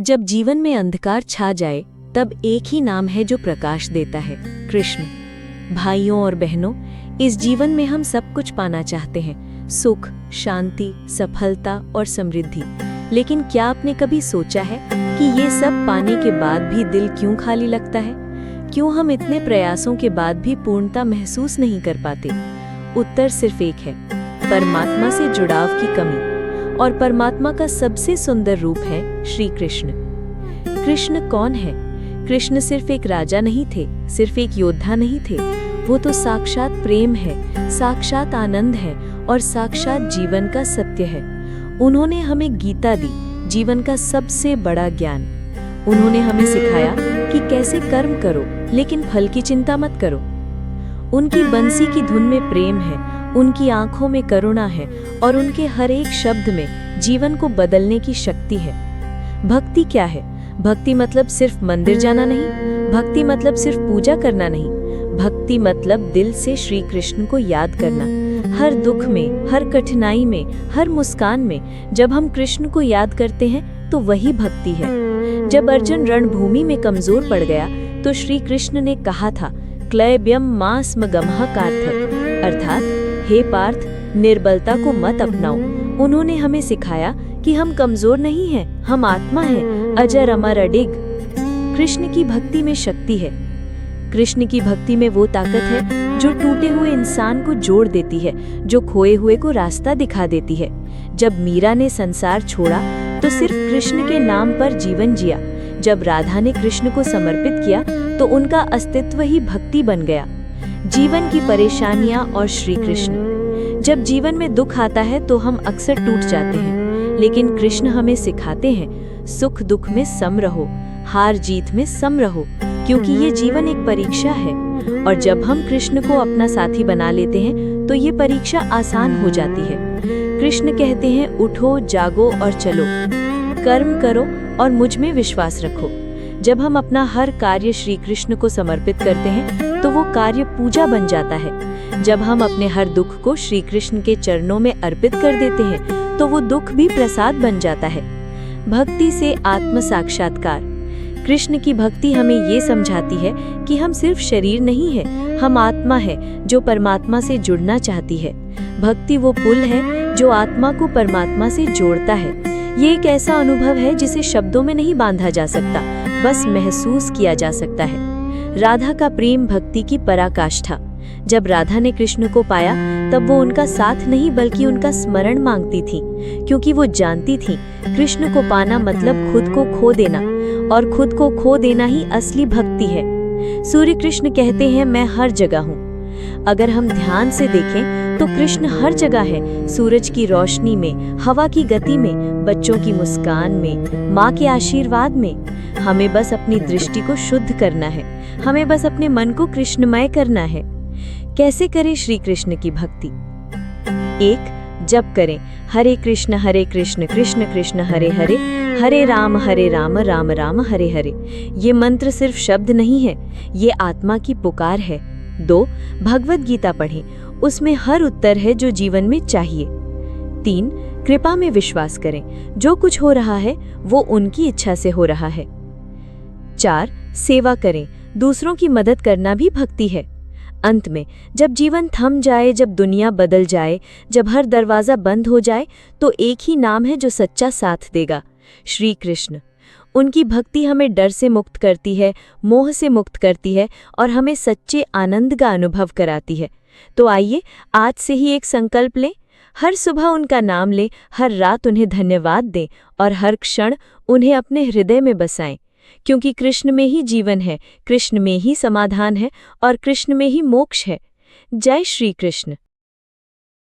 जब जीवन में अंधकार छा जाए तब एक ही नाम है जो प्रकाश देता है, कृष्ण। भाइयों और बहनों, इस जीवन में हम सब कुछ पाना चाहते हैं, सुख, शांति, सफलता और समृद्धि। लेकिन क्या आपने कभी सोचा है कि ये सब पाने के बाद भी दिल क्यों खाली लगता है? क्यों हम इतने प्रयासों के बाद भी पूर्णता महसूस नहीं कर पाते? उत्तर सिर्फ एक है, परमात्मा से जुड़ाव की कमी। और परमात्मा का सबसे सुंदर रूप है श्री कृष्ण। कृष्ण कौन है? कृष्ण सिर्फ एक राजा नहीं थे, सिर्फ एक योद्धा नहीं थे। वो तो साक्षात प्रेम है, साक्षात आनंद है और साक्षात जीवन का सत्य है। उन्होंने हमें गीता दी, जीवन का सबसे बड़ा ज्ञान। उन्होंने हमें सिखाया कि कैसे कर्म करो, लेकिन फल की चिंता मत करो। उनकी बंसी की धुन में प्रेम है, उनकी आंखों में करुणा है और उनके हर एक शब्द में जीवन को बदलने की शक्ति है। भक्ति क्या है? भक्ति मतलब सिर्फ मंदिर जाना नहीं, भक्ति मतलब सिर्फ पूजा करना नहीं। भक्ति मतलब दिल से श्री कृष्ण को याद करना। हर दुख में, हर कठिनाई में, हर मुस्कान में जब हम कृष्ण को याद करते हैं तो वही भक्ति है। जब अर्जुन रणभूमि में कमजोर पड़ गया तो श्री कृष्ण ने कहा था, क्लैब्यम मास्म गमः कार्थक, अर्थात हे पार्थ, निर्बलता को मत अपनाओ। उन्होंने हमें सिखाया कि हम कमजोर नहीं हैं, हम आत्मा हैं, अजर अमर अडिग। कृष्ण की भक्ति में शक्ति है। कृष्ण की भक्ति में वो ताकत है जो टूटे हुए इंसान को जोड़ देती है, जो खोए हुए को रास्ता दिखा देती है। जब मीरा ने संसार छोड़ा तो सिर्फ कृष्ण के नाम पर जीवन जिया। जब राधा ने कृष्ण को समर्पित किया तो उनका अस्तित्व ही भक्ति बन गया। जीवन की परेशानियां और श्री कृष्ण। जब जीवन में दुख आता है तो हम अक्सर टूट जाते हैं, लेकिन कृष्ण हमें सिखाते हैं, सुख दुख में सम रहो, हार जीत में सम रहो, क्योंकि ये जीवन एक परीक्षा है। और जब हम कृष्ण को अपना साथी बना लेते हैं तो ये परीक्षा आसान हो जाती है। कृष्ण कहते हैं, उठो, जागो और चलो, कर्म करो और मुझ में विश्वास रखो। जब हम अपना हर कार्य श्री कृष्ण को समर्पित करते हैं तो वो कार्य पूजा बन जाता है। जब हम अपने हर दुख को श्री कृष्ण के चरणों में अर्पित कर देते हैं तो वो दुख भी प्रसाद बन जाता है। भक्ति से आत्म साक्षात्कार। कृष्ण की भक्ति हमें ये समझाती है कि हम सिर्फ शरीर नहीं है, हम आत्मा है जो परमात्मा से जुड़ना चाहती है। भक्ति वो पुल है जो आत्मा को परमात्मा से जोड़ता है। ये एक ऐसा अनुभव है जिसे शब्दों में नहीं बांधा जा सकता, बस महसूस किया जा सकता है। राधा का प्रेम भक्ति की पराकाष्ठा। जब राधा ने कृष्ण को पाया तब वो उनका साथ नहीं बल्कि उनका स्मरण मांगती थी, क्योंकि वो जानती थी कृष्ण को पाना मतलब खुद को खो देना, और खुद को खो देना ही असली भक्ति है। सूर्य कृष्ण कहते हैं, मैं हर जगह हूँ। अगर हम ध्यान से देखें तो कृष्ण हर जगह है, सूरज की रोशनी में, हवा की गति में, बच्चों की मुस्कान में, माँ के आशीर्वाद में। हमें बस अपनी दृष्टि को शुद्ध करना है, हमें बस अपने मन को कृष्णमय करना है। कैसे करें श्री कृष्ण की भक्ति? 1. जप करें, हरे कृष्ण कृष्ण कृष्ण हरे हरे, हरे राम राम राम हरे हरे। ये मंत्र सिर्फ शब्द नहीं है, ये आत्मा की पुकार है। 2. भगवद गीता पढ़ें, उसमें हर उत्तर है जो जीवन में चाहिए। 3. कृपा में विश्वास करें, जो कुछ हो रहा है वो उनकी इच्छा से हो रहा है। 4. सेवा करें, दूसरों की मदद करना भी भक्ति है। अंत में, जब जीवन थम जाए, जब दुनिया बदल जाए, जब हर दरवाजा बंद हो जाए, तो एक ही नाम है जो सच्चा साथ देगा, श्री कृष्ण। उनकी भक्ति हमें डर से मुक्त करती है, मोह से मुक्त करती है और हमें सच्चे आनंद का अनुभव कराती है। तो आइए आज से ही एक संकल्प लें, हर सुबह उनका नाम लें, हर रात उन्हें धन्यवाद दें और हर क्षण उन्हें अपने हृदय में बसाएं, क्योंकि कृष्ण में ही जीवन है, कृष्ण में ही समाधान है और कृष्ण में ही मोक्ष है। जय श्री कृष्ण।